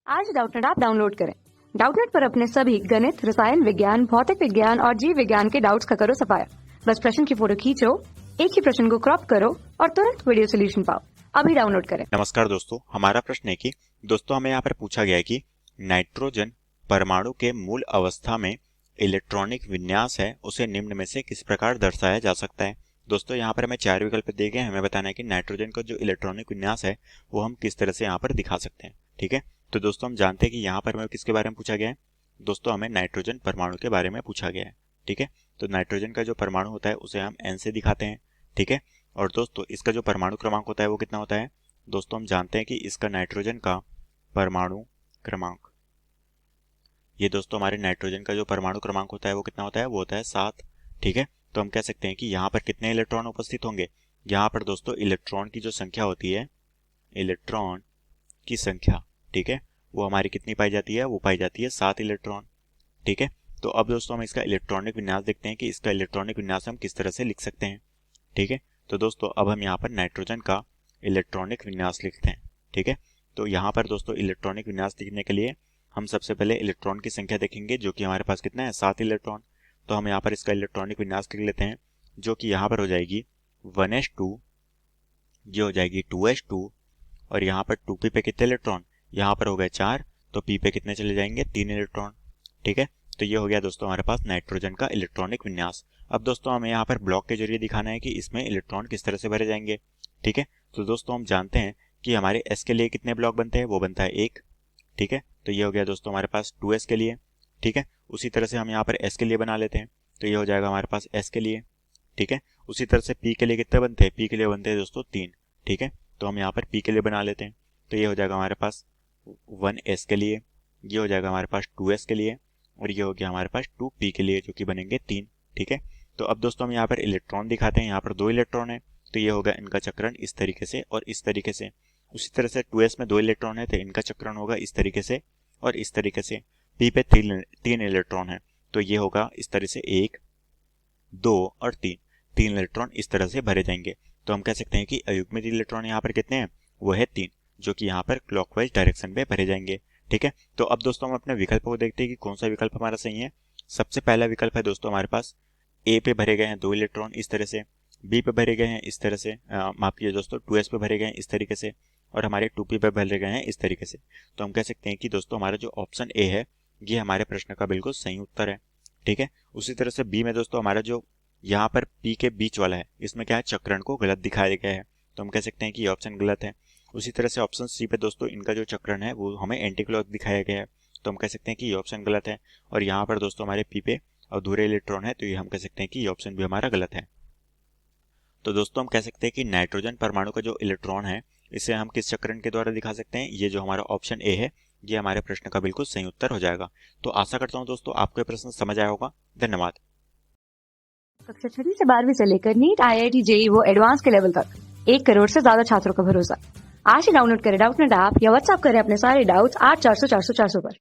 आज Doubtnut app download करें। Doubtnut पर अपने सभी गणित, रसायन विज्ञान, भौतिक विज्ञान और जीव विज्ञान के डाउट्स का करो सफाया। बस प्रश्न की फोटो खींचो, एक ही प्रश्न को क्रॉप करो और तुरंत वीडियो सोल्यूशन पाओ। अभी डाउनलोड करें। नमस्कार दोस्तों, हमारा प्रश्न है कि दोस्तों हमें यहाँ पर पूछा गया है कि नाइट्रोजन परमाणु के मूल अवस्था में इलेक्ट्रॉनिक विन्यास है, उसे निम्न में से किस प्रकार दर्शाया जा सकता है। दोस्तों यहाँ पर हमें चार विकल्प दिए गए हैं। हमें बताना है कि नाइट्रोजन का जो इलेक्ट्रॉनिक विन्यास है वो हम किस तरह से यहाँ पर दिखा सकते हैं। ठीक है, तो दोस्तों हम जानते हैं कि यहाँ पर हमें किसके बारे में पूछा गया है। दोस्तों हमें नाइट्रोजन परमाणु के बारे में पूछा गया है। ठीक है, तो नाइट्रोजन का जो परमाणु होता है उसे हम N से दिखाते हैं। ठीक है, और दोस्तों इसका जो परमाणु क्रमांक होता है वो कितना होता है। दोस्तों हम जानते हैं कि इसका नाइट्रोजन का परमाणु क्रमांक, ये दोस्तों हमारे नाइट्रोजन का जो परमाणु क्रमांक होता है वो कितना होता है, वो होता है 7। ठीक है, तो हम कह सकते हैं कि यहाँ पर कितने इलेक्ट्रॉन उपस्थित होंगे। यहाँ पर दोस्तों इलेक्ट्रॉन की जो संख्या होती है, इलेक्ट्रॉन की संख्या, ठीक है, वो हमारी कितनी पाई जाती है, वो पाई जाती है 7 इलेक्ट्रॉन। ठीक है, तो अब दोस्तों हम इसका इलेक्ट्रॉनिक विन्यास देखते हैं कि इसका इलेक्ट्रॉनिक विन्यास हम किस तरह से लिख सकते हैं। ठीक है, तो दोस्तों अब हम यहाँ पर नाइट्रोजन का इलेक्ट्रॉनिक विन्यास लिखते हैं। ठीक है, तो यहाँ पर दोस्तों इलेक्ट्रॉनिक विन्यास लिखने के लिए हम सबसे पहले इलेक्ट्रॉन की संख्या देखेंगे, जो कि हमारे पास कितना है, 7 इलेक्ट्रॉन। तो हम यहाँ पर इसका इलेक्ट्रॉनिक विन्यास लिख लेते हैं, जो कि यहाँ पर हो जाएगी 1s2, ये हो जाएगी 2s2, और यहाँ पर 2p पे कितने इलेक्ट्रॉन, यहाँ पर हो गए 4, तो p पे कितने चले जाएंगे, 3 इलेक्ट्रॉन। ठीक है, तो ये हो गया दोस्तों हमारे पास नाइट्रोजन का इलेक्ट्रॉनिक विन्यास। अब दोस्तों हमें यहाँ पर ब्लॉक के जरिए दिखाना है कि इसमें इलेक्ट्रॉन किस तरह से भरे जाएंगे। ठीक है, तो दोस्तों हम जानते हैं कि हमारे s के लिए कितने ब्लॉक बनते हैं, वो बनता है 1। ठीक है, तो ये हो गया दोस्तों हमारे पास 2s के लिए। ठीक है, उसी तरह से हम यहाँ पर s के लिए बना लेते हैं, तो ये हो जाएगा हमारे पास s के लिए। ठीक है, उसी तरह से p के लिए कितने बनते हैं, p के लिए बनते हैं दोस्तों 3। ठीक है, तो हम यहाँ पर p के लिए बना लेते हैं, तो ये हो जाएगा हमारे पास 1s के लिए, ये हो जाएगा हमारे पास 2s के लिए, और ये हो गया हमारे पास 2p के लिए, जो कि बनेंगे 3। ठीक है, तो अब दोस्तों हम यहाँ पर इलेक्ट्रॉन दिखाते हैं। यहाँ पर 2 इलेक्ट्रॉन है, तो ये होगा इनका चक्रण इस तरीके से और इस तरीके से। उसी तरह से 2s में 2 इलेक्ट्रॉन है, तो इनका चक्रण होगा इस तरीके से और इस तरीके से। p पे 3 इलेक्ट्रॉन है, तो ये होगा इस तरह से 1, 2 और 3 इलेक्ट्रॉन इस तरह से भरे जाएंगे। तो हम कह सकते हैं कि अयुग्मित इलेक्ट्रॉन यहाँ पर कितने हैं, वो है 3, जो कि यहाँ पर क्लॉकवाइज डायरेक्शन में भरे जाएंगे। ठीक है, तो अब दोस्तों हम अपने विकल्प को देखते हैं कि कौन सा विकल्प हमारा सही है। सबसे पहला विकल्प है दोस्तों हमारे पास ए पे भरे गए हैं 2 इलेक्ट्रॉन इस तरह से, बी पे भरे गए हैं इस तरह से, माफ कीजिए दोस्तों 2s पे भरे गए हैं इस तरीके से, और हमारे 2p पे भरे गए हैं इस तरीके से। तो हम कह सकते हैं कि दोस्तों हमारा जो ऑप्शन ए है ये हमारे प्रश्न का बिल्कुल सही उत्तर है। ठीक है, उसी तरह से बी में दोस्तों हमारा जो यहाँ पर p के बीच वाला है, इसमें क्या है, चक्रण को गलत दिखाया गया है, तो हम कह सकते हैं कि ये ऑप्शन गलत है। उसी तरह से ऑप्शन सी पे दोस्तों इनका जो चक्रण है वो हमें एंटी क्लॉक दिखाया गया है, तो हम कह सकते हैं कि ये ऑप्शन गलत है। और यहाँ पर दोस्तों हमारे p पे अधूरे इलेक्ट्रॉन है, तो ये हम कह सकते हैं कि ये ऑप्शन भी हमारा गलत है। तो दोस्तों हम कह सकते हैं कि नाइट्रोजन परमाणु का जो इलेक्ट्रॉन है इसे हम किस चक्रण के द्वारा दिखा सकते हैं, ये जो हमारा ऑप्शन ए है ये हमारे प्रश्न का बिल्कुल सही उत्तर हो जाएगा। तो आशा करता हूँ दोस्तों आपको ये प्रश्न समझ आया होगा। धन्यवाद। कक्षा 6 से 12वीं से लेकर नीट, IIT, JEE वो एडवांस के लेवल तक 1 करोड़ से ज्यादा छात्रों का भरोसा। आज ही डाउनलोड करें डाउटनेट ऐप या व्हाट्सएप करें अपने सारे डाउट्स 8400 400 400 पर।